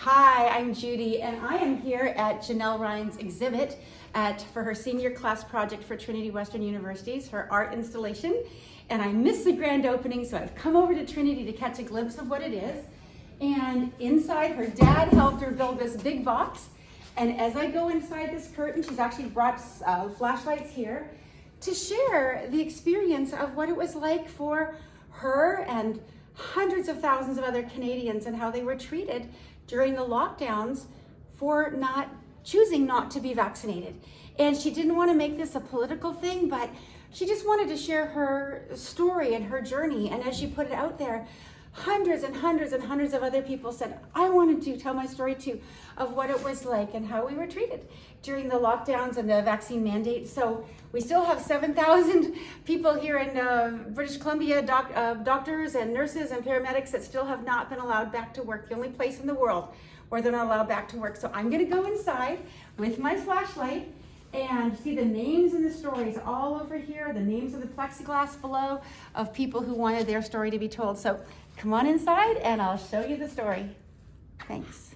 Hi, I'm Judy, and I am here at Janelle Ryan's exhibit for her senior class project for Trinity Western University's, her art installation. And I missed the grand opening, so I've come over to Trinity to catch a glimpse of what it is. And inside, her dad helped her build this big box. And as I go inside this curtain, she's actually brought flashlights here to share the experience of what it was like for her and hundreds of thousands of other Canadians and how they were treated during the lockdowns for choosing not to be vaccinated. And she didn't want to make this a political thing, but she just wanted to share her story and her journey. And as she put it out there, hundreds and hundreds and hundreds of other people said, I wanted to tell my story too, of what it was like and how we were treated during the lockdowns and the vaccine mandates. So we still have 7,000 people here in British Columbia, doctors and nurses and paramedics that still have not been allowed back to work. The only place in the world where they're not allowed back to work. So I'm gonna go inside with my flashlight and see the names and the stories all over here, the names of the plexiglass below of people who wanted their story to be told. So come on inside and I'll show you the story. Thanks.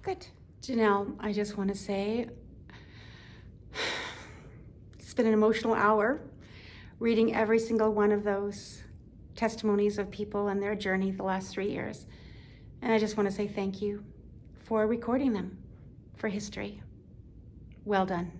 Good. Janelle, I just want to say, it's been an emotional hour reading every single one of those testimonies of people and their journey the last 3 years. And I just want to say thank you for recording them for history. Well done.